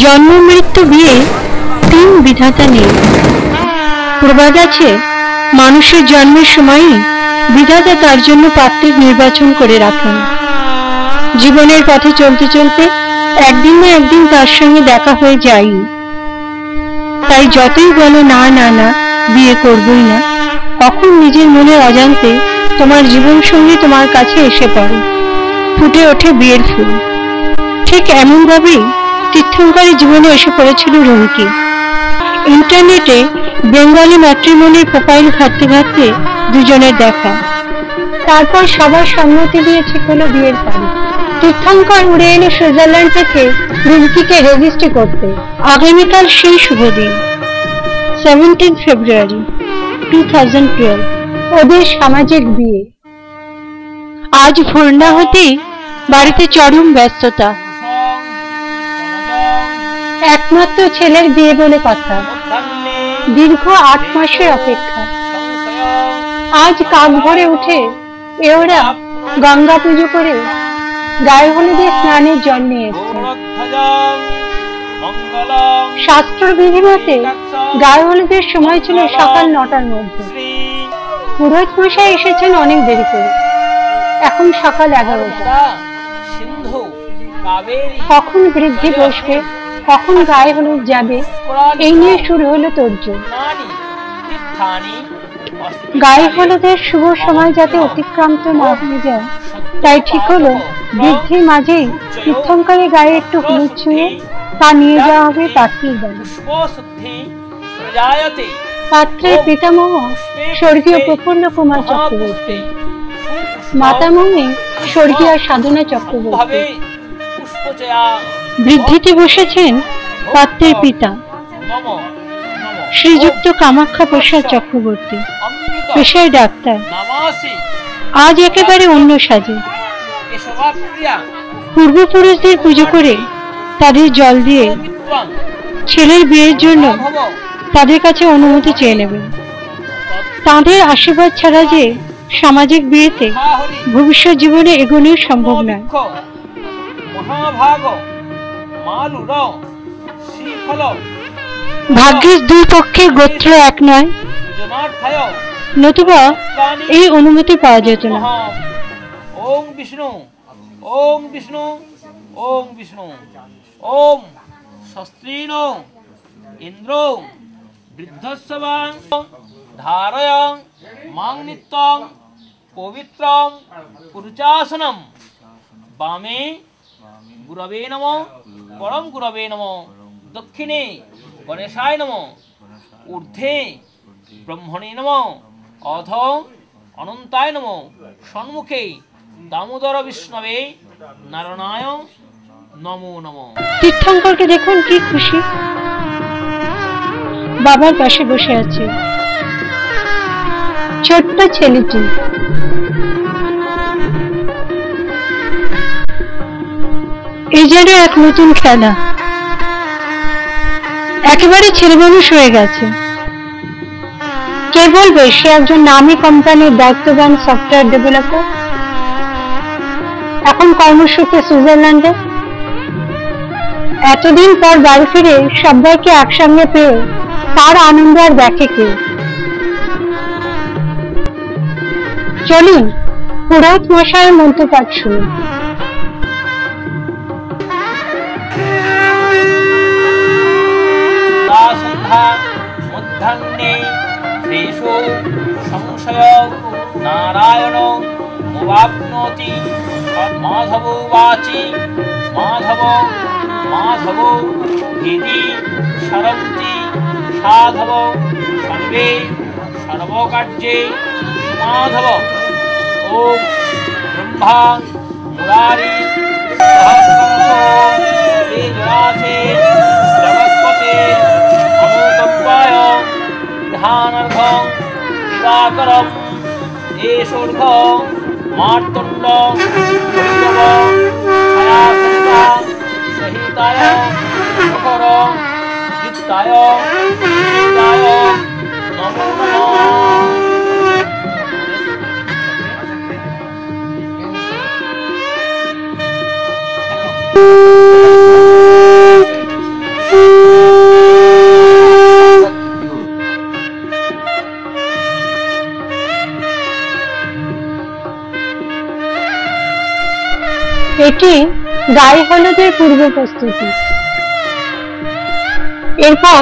জন্ম মৃত্যু বিয়ে তিন বিধাতা নেই। প্রবাদ আছে, মানুষের জন্মের সময়ই বিধাতা তার জন্য পাত্রের নির্বাচন করে রাখেন। জীবনের পথে চলতে চলতে একদিন না একদিন তার সঙ্গে দেখা হয়ে যায়। তাই যতই বলো না না না বিয়ে করবই না, কখন নিজের মনের অজান্তে তোমার জীবন সঙ্গী তোমার কাছে এসে পড়ে, ফুটে ওঠে বিয়ের ফুল। ঠিক এমন ভাবেই তীর্থঙ্করের জীবনে এসে পড়েছিল রুমকি। ইন্টারনেটে বেঙ্গলি ম্যাট্রিমনির প্রোফাইল ঘাটতে ঘাটতে দুজনের দেখা, তারপর সবার সম্মতি দিয়ে ঠিক হলো বিয়ের তারিখ। তীর্থঙ্কর উড়ে এলো সুইজারল্যান্ড থেকে রুমকিকে রেজিস্ট্রি করতে। আগামীকাল সেই শুভ দিন, 17 ফেব্রুয়ারি 2012, ওদের সামাজিক বিয়ে। আজ ভোরনা হতেই বাড়িতে চরম ব্যস্ততা। একমাত্র ছেলের বিয়ে বলে কথা, দীর্ঘ 8 মাসের অপেক্ষা। আজ কাক ভরে উঠে এওরা গঙ্গা পুজো করে গায়ে হলুদে স্নানের জল নিয়ে এসছে। শাস্ত্র বিধি মতে গায়ে হলুদের সময় ছিল সকাল 9টার মধ্যে। পুরোহিত মশাই এসেছেন অনেক দেরি করে, এখন সকাল 11টা। কখন বৃদ্ধি বসবে, কখন গায়ে হলুদ যাবে, এই নিয়ে শুরু হলো তোড়জোড়। গায়ে হলুদের শুভ সময় যাতে অতিক্রান্ত না হয়ে যায়, তাই ঠিক হলো বৃদ্ধির মাঝেই তীর্থঙ্করের গায়ে একটু হলুদ ছুঁয়ে তা নিয়ে যাওয়া হবে পাত্রীর বাড়ি। পাত্রের পিতামহ স্বর্গীয় প্রফুল্ল কুমার চক্রবর্তী, মাতামহী স্বর্গীয় সাধনা চক্রবর্তী। বৃদ্ধিতে বসেছেন পাত্রের পিতা শ্রীযুক্ত কামাখ্যা প্রসাদ চক্রবর্তী, পেশায় ডাক্তার। আজ একেবারে অন্য সাজে। পূর্বপুরুষদের পুজো করে তাদের জল দিয়ে ছেলের বিয়ের জন্য তাদের কাছে অনুমতি চেয়ে নেবেন। তাদের আশীর্বাদ ছাড়া যে সামাজিক বিয়েতে ভবিষ্যৎ জীবনে এগোনো সম্ভব নয়। ভাগ্যের দুই পক্ষের গোত্র এক নয়, নতুবা এই অনুমতি পাওয়া যেত না। ওম বিষ্ণু, ওম বিষ্ণু, ওম বিষ্ণু, ওম শস্ত্রীণ ইন্দ্র বৃদ্ধস্বাং ধারয়ং মাং নিত্যং পবিত্রং পুরুচাসনম। বামে গুরবে নমঃ, পরম গুরবে নমঃ, দক্ষিণে গণেশায় নমঃ, ঊর্ধ্বে ব্রহ্মণে নমঃ, অধ অনন্তায় নমঃ, সম্মুখে দামোদর বিষ্ণবে নারায়ণায় নমো নমঃ। তীর্থঙ্করকে দেখুন কি খুশি, বাবার পাশে বসে আছে ছোট্ট ছেলেটি। এই যেন এক নতুন খেলা, একেবারে ছেলে মানুষ হয়ে গেছে। কে বলবে সে একজন নামী কোম্পানির দায়িত্ববান সফটওয়্যার ডেভেলপার, এখন কর্মসূত্রে সুইজারল্যান্ডে। এতদিন পর বাড়ি ফিরে সবাইকে একসঙ্গে পেয়ে তার আনন্দ আর দেখে কে। চলুন পুরোহিত মশাইয়ের মন্ত্রপাঠ শুনুন। নারায়ণ মুবাপ্নোতি মাধব বাচি মাধব মাধব হৃদি সরন্তি সাধব সর্বে সর্বকার্যে মাধব। ওম ব্রহ্মা মুরারি সহস্রমুখে জগৎপতে অনুকম্পায় ধ্যানার্ঘং দিবাকরম এষোর্ঘ মার্তণ্ড ভৈরব ছায়াসন্ধ্যা সহিতায় মুখর চিত্তায় চিত্তায় নমো নমঃ। এটি গায়ে হলুদের পূর্ব প্রস্তুতি। এরপর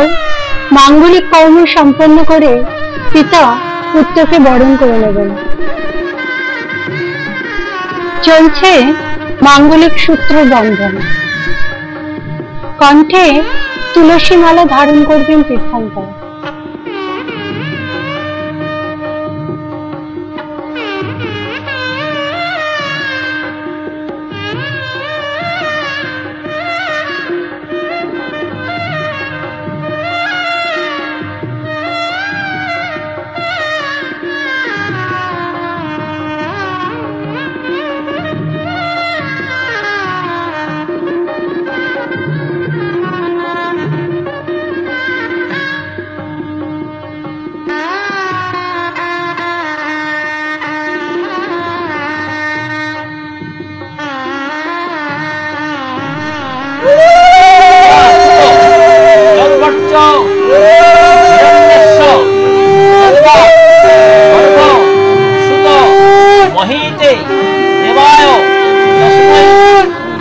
মাঙ্গলিক কর্ম সম্পন্ন করে পিতা পুত্রকে বরণ করে নেবেন। চলছে মাঙ্গলিক সূত্র বন্ধন। কণ্ঠে তুলসী মালা ধারণ করবেন তীর্থঙ্কর।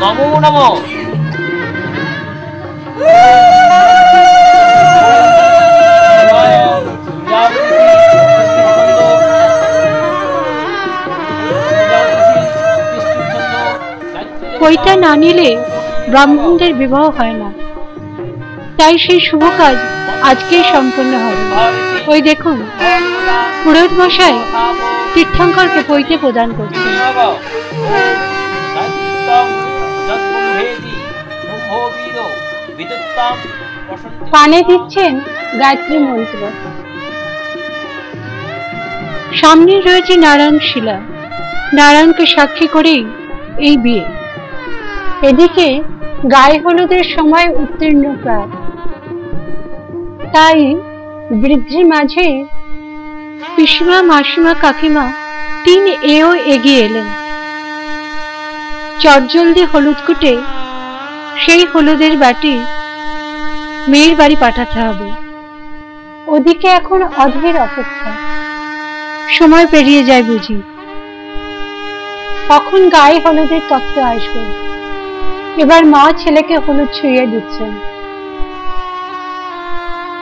নমো নমো। পৈতা না নিলে ব্রাহ্মণদের বিবাহ হয় না, তাই সেই শুভ কাজ আজকেই সম্পন্ন হবে। ওই দেখুন, পুরোহিত মশাই তীর্থঙ্করকে পৈতে প্রদান করছেন। পানে দিচ্ছেন গায়ত্রী মন্ত্র। সামনে রয়েছে নারায়ণ শিলা, নারায়ণকে সাক্ষী করেই এই বিয়ে। এদিকে গায়ে হলুদের সময় উত্তীর্ণ প্রায়, তাই বৃদ্ধির মাঝে পিসিমা, মাসিমা, কাকিমা তিন এও এগিয়ে এলেন। চটজলদি হলুদ কুটে সেই হলুদের বাটি মেয়ের বাড়ি পাঠাতে হবে। ওদিকে এখন অধীর অপেক্ষা, সময় পেরিয়ে যায় বুঝি, কখন গায়ে হলুদের তত্ত্ব আসবে। এবার মা ছেলেকে হলুদ ছুঁয়ে দিচ্ছেন।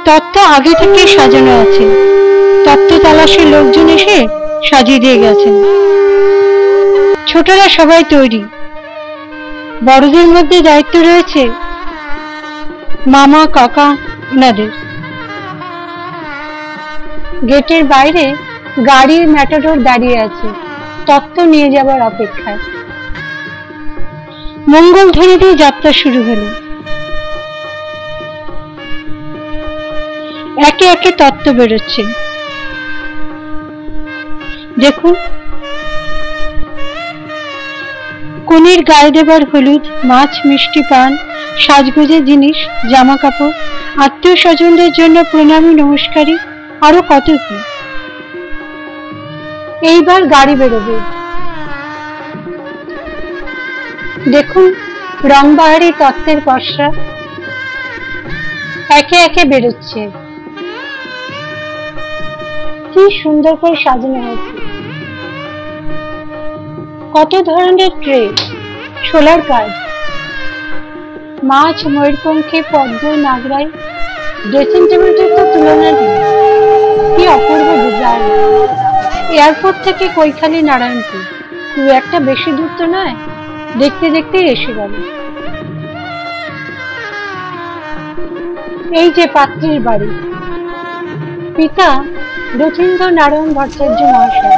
তত্ত্ব আগে থেকে সাজানো আছে, তত্ত্ব তালাশের লোকজন এসে সাজিয়ে দিয়ে গেছেন। ছোটরা সবাই তৈরি। বড়দের মধ্যে দায়িত্ব রয়েছে মামা, কাকা ওনাদের। গেটের বাইরে গাড়ির ম্যাটাডোর দাঁড়িয়ে আছে তত্ত্ব নিয়ে যাবার অপেক্ষায়। মঙ্গল ধ্বনি দিয়ে যাত্রা শুরু হলো। একে একে তত্ত্ব বেরোচ্ছে। দেখুন, কনের গায়ে দেবার হলুদ, মাছ, মিষ্টি, পান, সাজগোজের জিনিস, জামা কাপড়, আত্মীয় স্বজনদের জন্য প্রণামী, নমস্কারী, আরো কত কি। এইবার গাড়ি বেরোবে। দেখুন, রংবাহারি তত্ত্বের পসরা একে একে বেরোচ্ছে। কি সুন্দর করে সাজানো হয়েছে। কত ধরনের ট্রে, ছোলার কাজ, মাছ, ময়ূরপঙ্খী, পদ্ম, নাগরাই, ড্রেসিং টেবিলটির তো তুলনা নেই। কি অপূর্ব ডিজাইন। এয়ারপোর্ট থেকে কৈখালী, নারায়ণপুর খুব একটা বেশি দূর তো নয়, দেখতে দেখতেই এসে গেল। এই যে পাত্রীর বাড়ি, পিতা রথীন্দ্র নারায়ণ ভট্টাচার্য মহাশয়।